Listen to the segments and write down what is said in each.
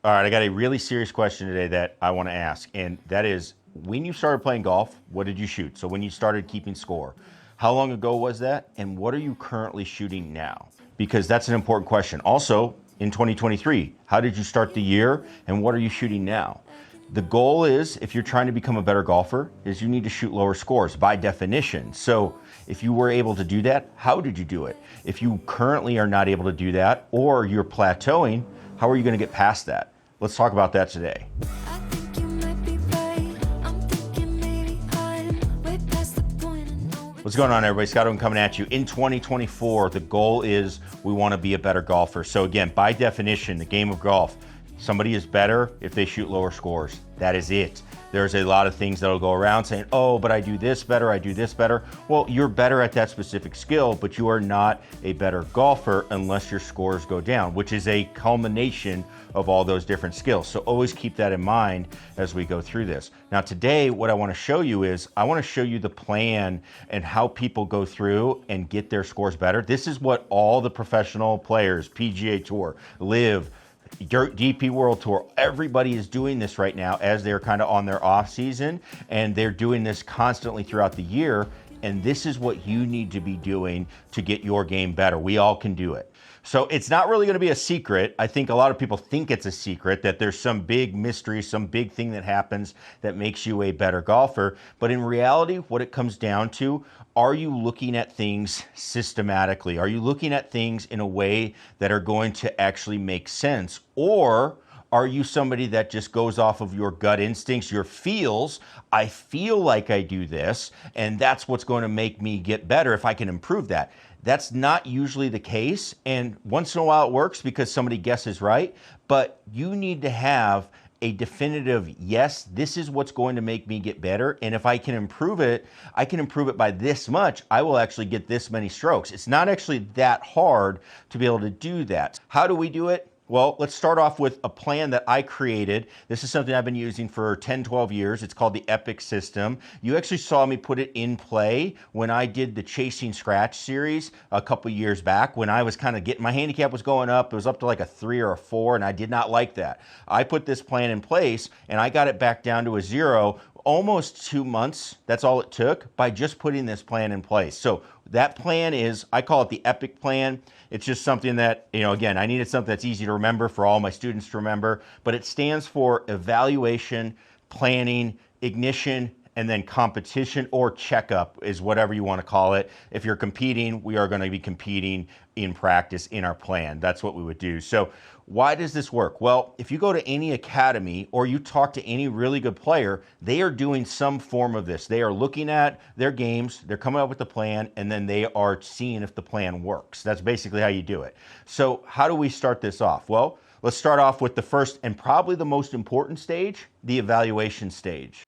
All right, I got a really serious question today that I want to ask, and that is, when you started playing golf, what did you shoot? So when you started keeping score, how long ago was that, and what are you currently shooting now? Because that's an important question. Also, in 2023, how did you start the year, and what are you shooting now? The goal is, if you're trying to become a better golfer, is you need to shoot lower scores by definition. So if you were able to do that, how did you do it? If you currently are not able to do that, or you're plateauing, how are you going to get past that? Let's talk about that today. What's going on, everybody? Scott Owen coming at you. In 2024, the goal is we want to be a better golfer. So again, by definition, the game of golf, somebody is better if they shoot lower scores. That is it. There's a lot of things that'll go around saying, oh, but I do this better, I do this better. Well, you're better at that specific skill, but you are not a better golfer unless your scores go down, which is a culmination of all those different skills. So always keep that in mind as we go through this. Now today, what I want to show you is, I want to show you the plan and how people go through and get their scores better. This is what all the professional players, PGA Tour, LIV, DP World Tour, everybody is doing this right now as they're kind of on their off season, and they're doing this constantly throughout the year. And this is what you need to be doing to get your game better. We all can do it. So it's not really going to be a secret. I think a lot of people think it's a secret, that there's some big mystery, some big thing that happens that makes you a better golfer. But in reality, what it comes down to, are you looking at things systematically? Are you looking at things in a way that are going to actually make sense? Or are you somebody that just goes off of your gut instincts, your feels? I feel like I do this, and that's what's going to make me get better if I can improve that. That's not usually the case, and once in a while it works because somebody guesses right, but you need to have a definitive, yes, this is what's going to make me get better, and if I can improve it, I can improve it by this much, I will actually get this many strokes. It's not actually that hard to be able to do that. How do we do it? Well, let's start off with a plan that I created. This is something I've been using for 10, 12 years. It's called the EPIC system. You actually saw me put it in play when I did the Chasing Scratch series a couple years back, when I was kind of getting, my handicap was going up. It was up to like a 3 or a 4, and I did not like that. I put this plan in place, and I got it back down to a 0 almost 2 months. That's all it took, by just putting this plan in place. So that plan is, I call it the EPIC plan. It's just something that, again, I needed something that's easy to remember for all my students to remember, but it stands for evaluation, planning, ignition, and then competition, or checkup is whatever you want to call it. If you're competing, we are going to be competing in practice in our plan. That's what we would do. So why does this work? Well, if you go to any academy or you talk to any really good player, they are doing some form of this. They are looking at their games, they're coming up with the plan, and then they are seeing if the plan works. That's basically how you do it. So how do we start this off? Well, let's start off with the first and probably the most important stage, the evaluation stage.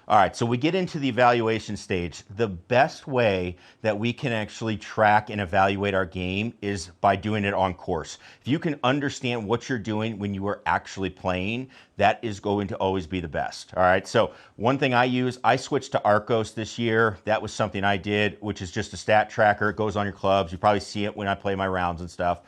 All right, so we get into the evaluation stage. The best way that we can actually track and evaluate our game is by doing it on course. If you can understand what you're doing when you are actually playing, that is going to always be the best. All right, so one thing I use, I switched to Arccos this year. That was something I did, which is just a stat tracker. It goes on your clubs. You probably see it when I play my rounds and stuff.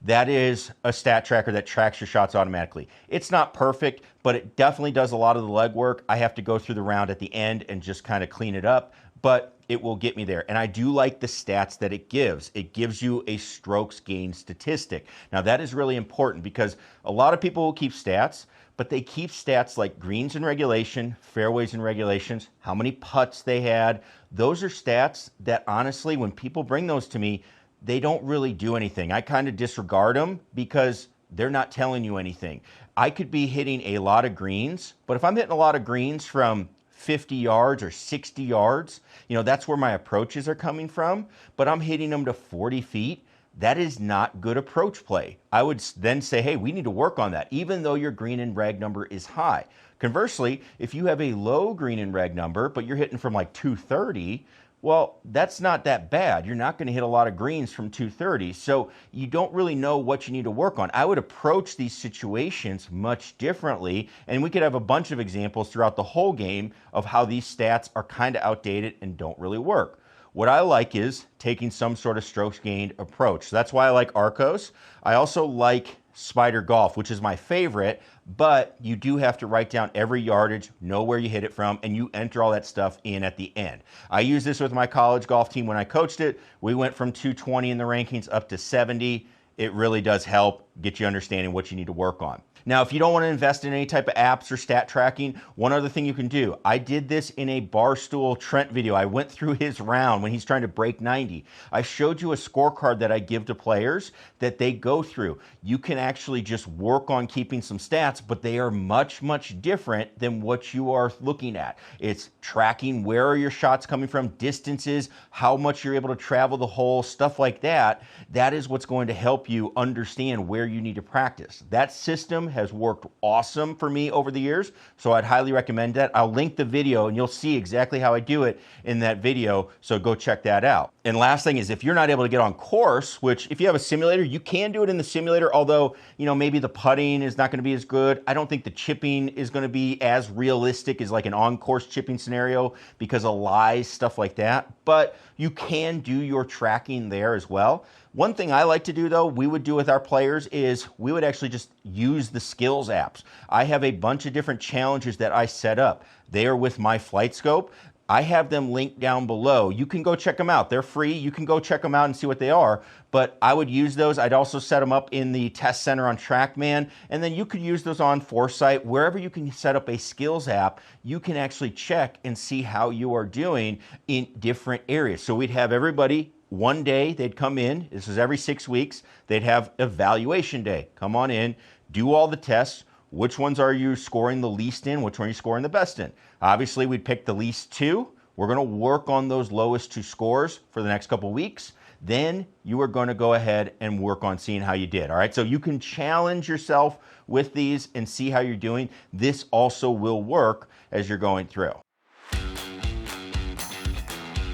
That is a stat tracker that tracks your shots automatically. It's not perfect, but it definitely does a lot of the legwork. I have to go through the round at the end and just kind of clean it up, but it will get me there. And I do like the stats that it gives. It gives you a strokes gain statistic. Now that is really important because a lot of people will keep stats, but they keep stats like greens in regulation, fairways in regulations, how many putts they had. Those are stats that honestly, when people bring those to me, they don't really do anything. I kind of disregard them because they're not telling you anything. I could be hitting a lot of greens, but if I'm hitting a lot of greens from 50 yards or 60 yards, that's where my approaches are coming from, but I'm hitting them to 40 feet. That is not good approach play. I would then say, hey, we need to work on that, even though your green and reg number is high. Conversely, if you have a low green and reg number, but you're hitting from like 230, well, that's not that bad. You're not going to hit a lot of greens from 230, so you don't really know what you need to work on. I would approach these situations much differently, and we could have a bunch of examples throughout the whole game of how these stats are kind of outdated and don't really work. What I like is taking some sort of strokes gained approach. So that's why I like Arccos. I also like Spider Golf, which is my favorite, but you do have to write down every yardage, know where you hit it from, and you enter all that stuff in at the end. I use this with my college golf team when I coached it. We went from 220 in the rankings up to 70. It really does help get you understanding what you need to work on. Now, if you don't want to invest in any type of apps or stat tracking, one other thing you can do. I did this in a Barstool Trent video. I went through his round when he's trying to break 90. I showed you a scorecard that I give to players that they go through. You can actually just work on keeping some stats, but they are much, much different than what you are looking at. It's tracking where are your shots coming from, distances, how much you're able to travel the hole, stuff like that. That is what's going to help you understand where you need to practice. That system has worked awesome for me over the years, so I'd highly recommend that. I'll link the video and you'll see exactly how I do it in that video, so go check that out. And last thing is, if you're not able to get on course, which if you have a simulator, you can do it in the simulator, although, you know, maybe the putting is not going to be as good. I don't think the chipping is going to be as realistic as like an on-course chipping scenario because of lies, stuff like that, but you can do your tracking there as well. One thing I like to do though, we would do with our players is we would actually just use the skills apps. I have a bunch of different challenges that I set up. They are with my Flight Scope. I have them linked down below. You can go check them out. They're free. You can go check them out and see what they are, but I would use those. I'd also set them up in the test center on TrackMan, and then you could use those on Foresight. Wherever you can set up a skills app, you can actually check and see how you are doing in different areas. So we'd have everybody one day, they'd come in, this is every 6 weeks, they'd have evaluation day. Come on in, do all the tests. Which ones are you scoring the least in? Which one are you scoring the best in? Obviously, we'd pick the least two. We're gonna work on those lowest two scores for the next couple of weeks. Then you are gonna go ahead and work on seeing how you did, all right? So you can challenge yourself with these and see how you're doing. This also will work as you're going through.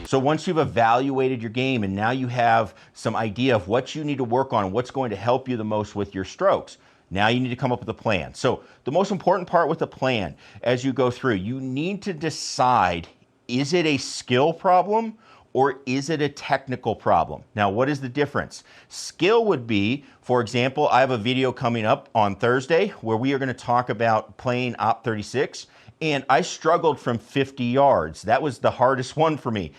So once you've evaluated your game and now you have some idea of what you need to work on, what's going to help you the most with your strokes, now you need to come up with a plan. So the most important part with the plan as you go through, you need to decide, is it a skill problem or is it a technical problem? Now, what is the difference? Skill would be, for example, I have a video coming up on Thursday where we are going to talk about playing Op 36, and I struggled from 50 yards. That was the hardest one for me.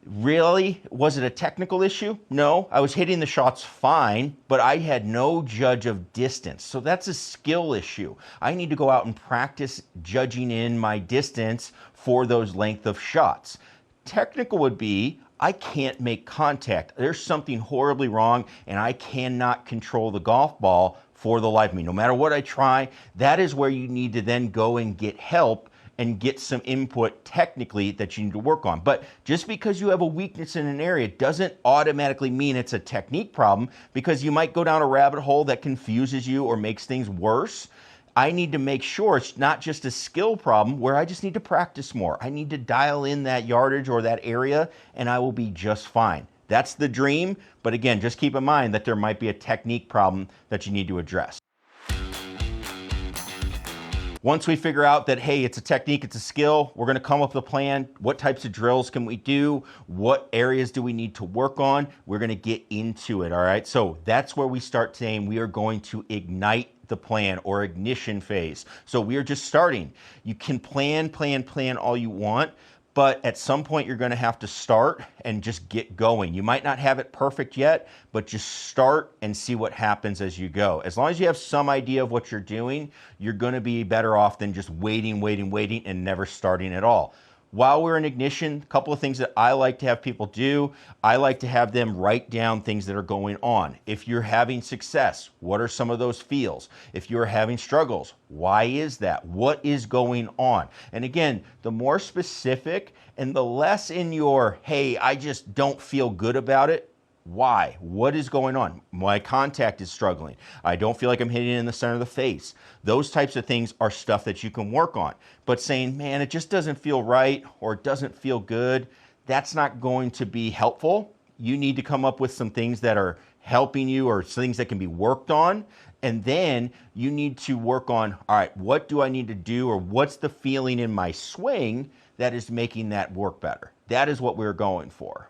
Really? Was it a technical issue? No, I was hitting the shots fine, but I had no judge of distance. So that's a skill issue. I need to go out and practice judging in my distance for those length of shots. Technical would be, I can't make contact. There's something horribly wrong and I cannot control the golf ball for the life of me. No matter what I try, that is where you need to then go and get help and get some input technically that you need to work on. But just because you have a weakness in an area doesn't automatically mean it's a technique problem, because you might go down a rabbit hole that confuses you or makes things worse. I need to make sure it's not just a skill problem where I just need to practice more. I need to dial in that yardage or that area and I will be just fine. That's the dream, but again, just keep in mind that there might be a technique problem that you need to address. Once we figure out that, hey, it's a technique, it's a skill, we're gonna come up with a plan. What types of drills can we do? What areas do we need to work on? We're gonna get into it, all right? So that's where we start saying we are going to ignite the plan, or ignition phase. So we are just starting. You can plan all you want, but at some point you're gonna have to start and just get going. You might not have it perfect yet, but just start and see what happens as you go. As long as you have some idea of what you're doing, you're gonna be better off than just waiting and never starting at all. While we're in ignition, a couple of things that I like to have people do. I like to have them write down things that are going on. If you're having success, what are some of those feels? If you're having struggles, why is that? What is going on? And again, the more specific and the less in your, hey, I just don't feel good about it. Why? What is going on? My contact is struggling. I don't feel like I'm hitting it in the center of the face. Those types of things are stuff that you can work on. But saying, man, it just doesn't feel right or it doesn't feel good, that's not going to be helpful. You need to come up with some things that are helping you or things that can be worked on. And then you need to work on, all right, what do I need to do, or what's the feeling in my swing that is making that work better? That is what we're going for.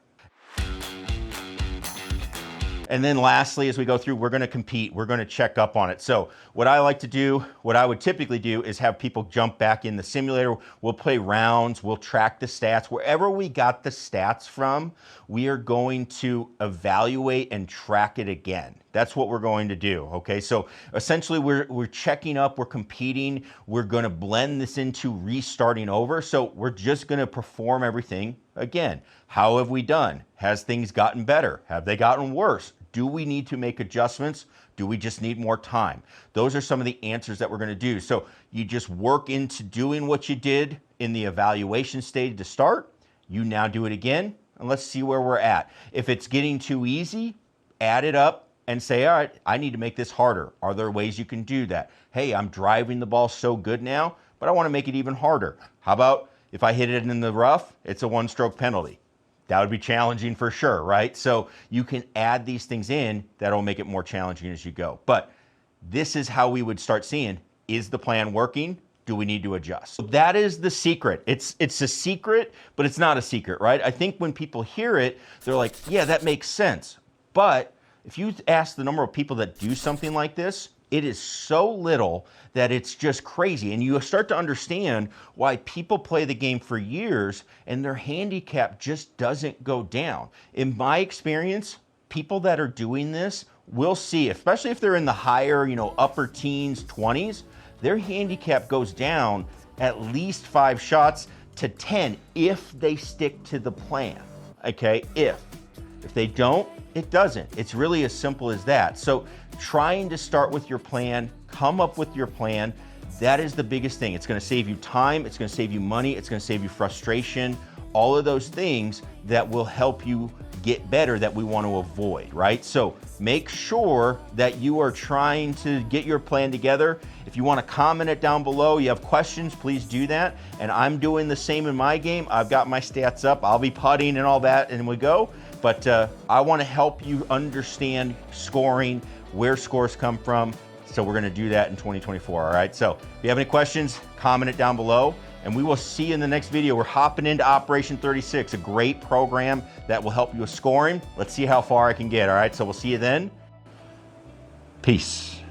And then lastly, as we go through, we're going to compete. We're going to check up on it. So what I like to do, what I would typically do is have people jump back in the simulator. We'll play rounds. We'll track the stats. Wherever we got the stats from, we are going to evaluate and track it again. That's what we're going to do, okay? So essentially we're checking up, we're competing, we're gonna blend this into restarting over. So we're just gonna perform everything again. How have we done? Has things gotten better? Have they gotten worse? Do we need to make adjustments? Do we just need more time? Those are some of the answers that we're gonna do. So you just work into doing what you did in the evaluation stage to start. You now do it again, and let's see where we're at. If it's getting too easy, add it up and say, all right, I need to make this harder. Are there ways you can do that? Hey, I'm driving the ball so good now, but I want to make it even harder. How about if I hit it in the rough, it's a one-stroke penalty? That would be challenging for sure, right? So you can add these things in that'll make it more challenging as you go. But this is how we would start seeing, is the plan working? Do we need to adjust? So that is the secret. It's a secret, but it's not a secret, right? I think when people hear it, they're like, yeah, that makes sense. But if you ask the number of people that do something like this, it is so little that it's just crazy. And you start to understand why people play the game for years and their handicap just doesn't go down. In my experience, people that are doing this will see, especially if they're in the higher, upper teens, 20s, their handicap goes down at least 5 shots to 10 if they stick to the plan, okay? If they don't, it doesn't. It's really as simple as that. So trying to start with your plan, come up with your plan, that is the biggest thing. It's gonna save you time, it's gonna save you money, it's gonna save you frustration, all of those things that will help you get better that we want to avoid, right? So make sure that you are trying to get your plan together. If you want to comment it down below, you have questions, please do that. And I'm doing the same in my game. I've got my stats up. I'll be putting and all that, and we go. But I want to help you understand scoring, where scores come from. So we're going to do that in 2024, all right? So if you have any questions, comment it down below. And we will see you in the next video. We're hopping into Operation 36, a great program that will help you with scoring. Let's see how far I can get, all right? So we'll see you then. Peace.